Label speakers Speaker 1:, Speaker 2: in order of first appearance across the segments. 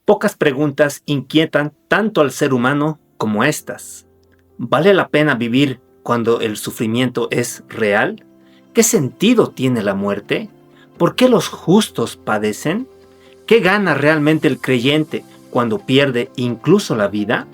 Speaker 1: Pocas preguntas inquietan tanto al ser humano como estas. ¿Vale la pena vivir cuando el sufrimiento es real? ¿Qué sentido tiene la muerte? ¿Por qué los justos padecen? ¿Qué gana realmente el creyente cuando pierde incluso la vida?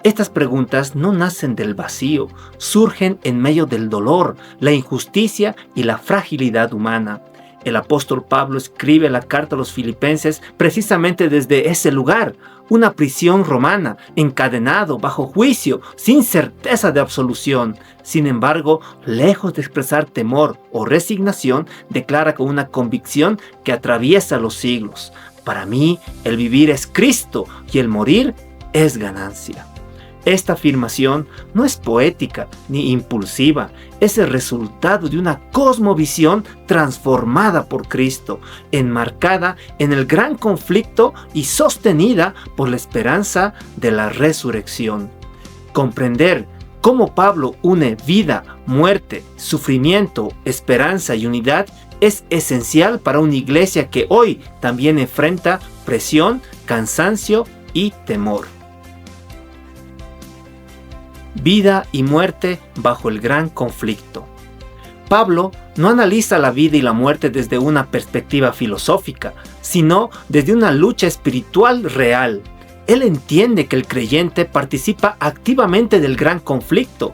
Speaker 1: Estas preguntas no nacen del vacío, surgen en medio del dolor, la injusticia y la fragilidad humana. El apóstol Pablo escribe la carta a los Filipenses precisamente desde ese lugar, una prisión romana, encadenado, bajo juicio, sin certeza de absolución. Sin embargo, lejos de expresar temor o resignación, declara con una convicción que atraviesa los siglos: para mí, el vivir es Cristo y el morir es ganancia. Esta afirmación no es poética ni impulsiva, es el resultado de una cosmovisión transformada por Cristo, enmarcada en el gran conflicto y sostenida por la esperanza de la resurrección. Comprender cómo Pablo une vida, muerte, sufrimiento, esperanza y unidad es esencial para una iglesia que hoy también enfrenta presión, cansancio y temor. Vida y muerte bajo el gran conflicto. Pablo no analiza la vida y la muerte desde una perspectiva filosófica, sino desde una lucha espiritual real. Él entiende que el creyente participa activamente del gran conflicto,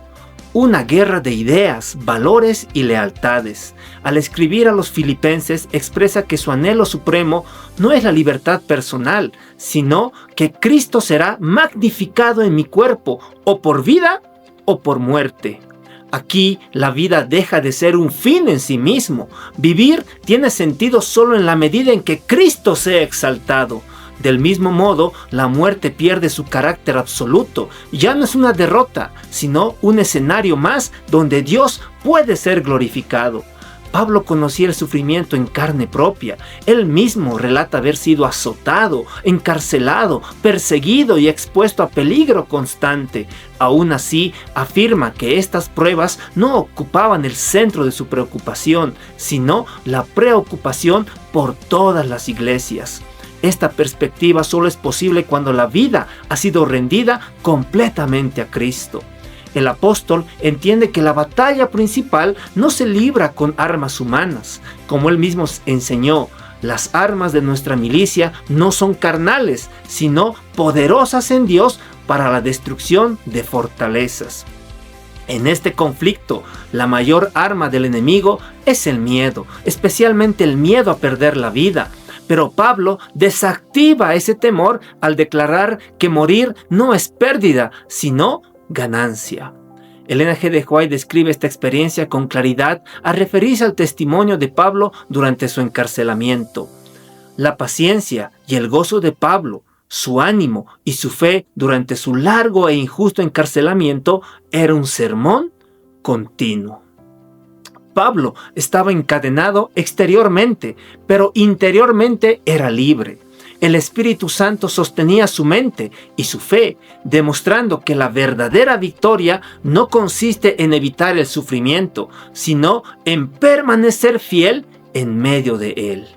Speaker 1: una guerra de ideas, valores y lealtades. Al escribir a los filipenses expresa que su anhelo supremo no es la libertad personal, sino que Cristo será magnificado en mi cuerpo, o por vida o por muerte. Aquí la vida deja de ser un fin en sí mismo. Vivir tiene sentido solo en la medida en que Cristo sea exaltado. Del mismo modo, la muerte pierde su carácter absoluto. Ya no es una derrota, sino un escenario más donde Dios puede ser glorificado. Pablo conocía el sufrimiento en carne propia. Él mismo relata haber sido azotado, encarcelado, perseguido y expuesto a peligro constante. Aún así, afirma que estas pruebas no ocupaban el centro de su preocupación, sino la preocupación por todas las iglesias. Esta perspectiva solo es posible cuando la vida ha sido rendida completamente a Cristo. El apóstol entiende que la batalla principal no se libra con armas humanas. Como él mismo enseñó, las armas de nuestra milicia no son carnales, sino poderosas en Dios para la destrucción de fortalezas. En este conflicto, la mayor arma del enemigo es el miedo, especialmente el miedo a perder la vida. Pero Pablo desactiva ese temor al declarar que morir no es pérdida, sino ganancia. Ellen G. White describe esta experiencia con claridad al referirse al testimonio de Pablo durante su encarcelamiento. La paciencia y el gozo de Pablo, su ánimo y su fe durante su largo e injusto encarcelamiento era un sermón continuo. Pablo estaba encadenado exteriormente, pero interiormente era libre. El Espíritu Santo sostenía su mente y su fe, demostrando que la verdadera victoria no consiste en evitar el sufrimiento, sino en permanecer fiel en medio de él.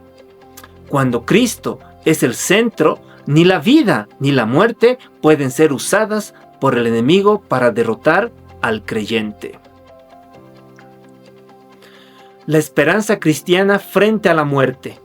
Speaker 1: Cuando Cristo es el centro, ni la vida ni la muerte pueden ser usadas por el enemigo para derrotar al creyente. La esperanza cristiana frente a la muerte.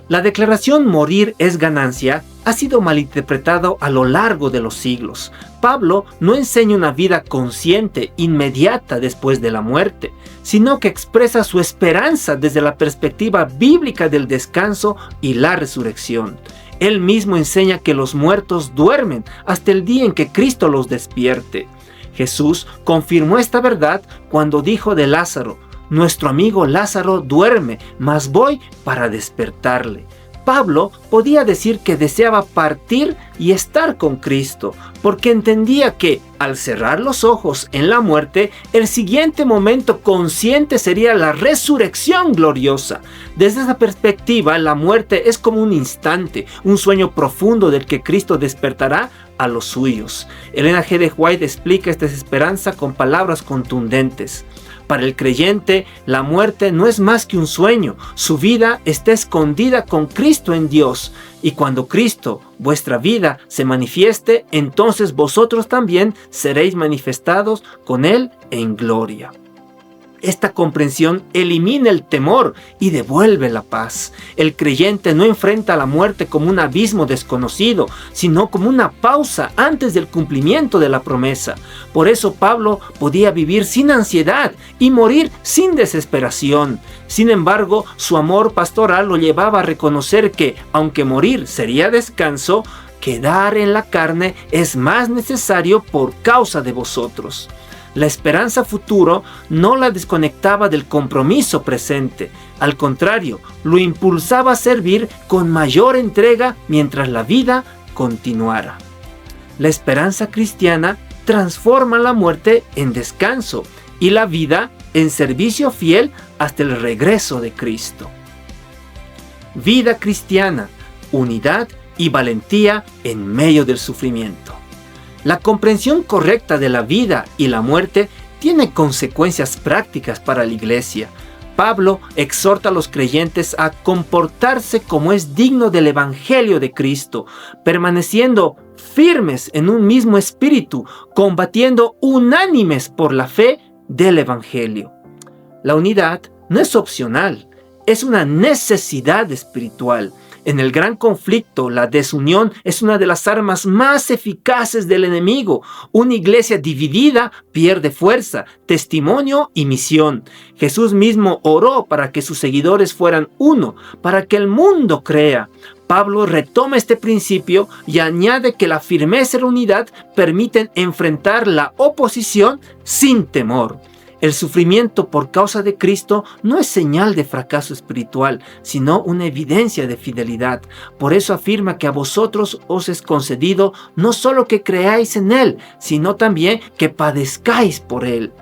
Speaker 1: La declaración morir es ganancia ha sido malinterpretado a lo largo de los siglos. Pablo no enseña una vida consciente, inmediata después de la muerte, sino que expresa su esperanza desde la perspectiva bíblica del descanso y la resurrección. Él mismo enseña que los muertos duermen hasta el día en que Cristo los despierte. Jesús confirmó esta verdad cuando dijo de Lázaro: nuestro amigo Lázaro duerme, mas voy para despertarle. Pablo podía decir que deseaba partir y estar con Cristo, porque entendía que, al cerrar los ojos en la muerte, el siguiente momento consciente sería la resurrección gloriosa. Desde esa perspectiva, la muerte es como un instante, un sueño profundo del que Cristo despertará a los suyos. Ellen G. White explica esta esperanza con palabras contundentes. Para el creyente, la muerte no es más que un sueño. Su vida está escondida con Cristo en Dios. Y cuando Cristo, vuestra vida, se manifieste, entonces vosotros también seréis manifestados con Él en gloria. Esta comprensión elimina el temor y devuelve la paz. El creyente no enfrenta la muerte como un abismo desconocido, sino como una pausa antes del cumplimiento de la promesa. Por eso Pablo podía vivir sin ansiedad y morir sin desesperación. Sin embargo, su amor pastoral lo llevaba a reconocer que, aunque morir sería descanso, quedar en la carne es más necesario por causa de vosotros. La esperanza futuro no la desconectaba del compromiso presente. Al contrario, lo impulsaba a servir con mayor entrega mientras la vida continuara. La esperanza cristiana transforma la muerte en descanso y la vida en servicio fiel hasta el regreso de Cristo. Vida cristiana, unidad y valentía en medio del sufrimiento. La comprensión correcta de la vida y la muerte tiene consecuencias prácticas para la iglesia. Pablo exhorta a los creyentes a comportarse como es digno del Evangelio de Cristo, permaneciendo firmes en un mismo espíritu, combatiendo unánimes por la fe del Evangelio. La unidad no es opcional, es una necesidad espiritual. En el gran conflicto, la desunión es una de las armas más eficaces del enemigo. Una iglesia dividida pierde fuerza, testimonio y misión. Jesús mismo oró para que sus seguidores fueran uno, para que el mundo crea. Pablo retoma este principio y añade que la firmeza y la unidad permiten enfrentar la oposición sin temor. El sufrimiento por causa de Cristo no es señal de fracaso espiritual, sino una evidencia de fidelidad. Por eso afirma que a vosotros os es concedido no solo que creáis en Él, sino también que padezcáis por Él.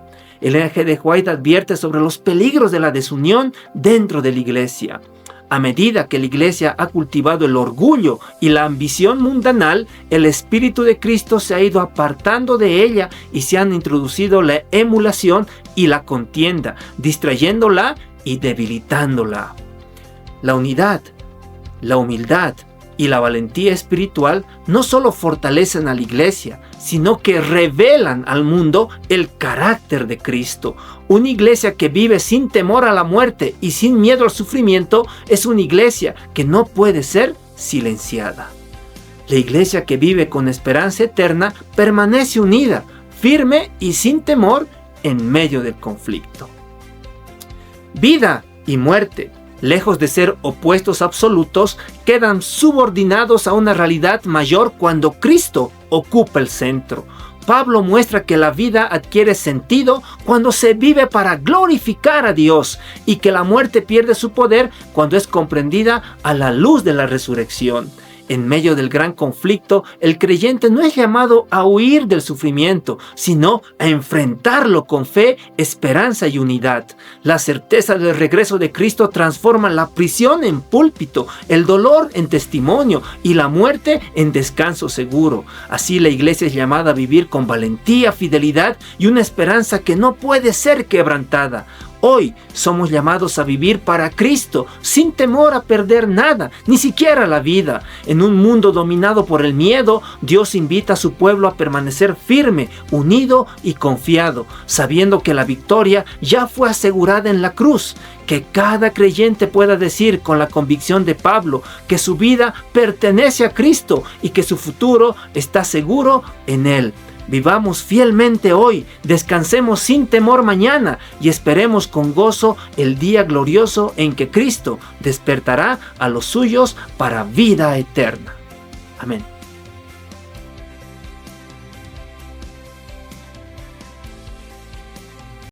Speaker 1: El Ellen G. White advierte sobre los peligros de la desunión dentro de la iglesia. A medida que la iglesia ha cultivado el orgullo y la ambición mundanal, el Espíritu de Cristo se ha ido apartando de ella y se han introducido la emulación y la contienda, distrayéndola y debilitándola. La unidad, la humildad y la valentía espiritual no solo fortalecen a la iglesia, sino que revelan al mundo el carácter de Cristo. Una iglesia que vive sin temor a la muerte y sin miedo al sufrimiento es una iglesia que no puede ser silenciada. La iglesia que vive con esperanza eterna permanece unida, firme y sin temor en medio del conflicto. Vida y muerte, lejos de ser opuestos absolutos, quedan subordinados a una realidad mayor cuando Cristo ocupa el centro. Pablo muestra que la vida adquiere sentido cuando se vive para glorificar a Dios y que la muerte pierde su poder cuando es comprendida a la luz de la resurrección. En medio del gran conflicto, el creyente no es llamado a huir del sufrimiento, sino a enfrentarlo con fe, esperanza y unidad. La certeza del regreso de Cristo transforma la prisión en púlpito, el dolor en testimonio y la muerte en descanso seguro. Así la iglesia es llamada a vivir con valentía, fidelidad y una esperanza que no puede ser quebrantada. Hoy somos llamados a vivir para Cristo, sin temor a perder nada, ni siquiera la vida. En un mundo dominado por el miedo, Dios invita a su pueblo a permanecer firme, unido y confiado, sabiendo que la victoria ya fue asegurada en la cruz. Que cada creyente pueda decir con la convicción de Pablo que su vida pertenece a Cristo y que su futuro está seguro en Él. Vivamos fielmente hoy, descansemos sin temor mañana y esperemos con gozo el día glorioso en que Cristo despertará a los suyos para vida eterna. Amén.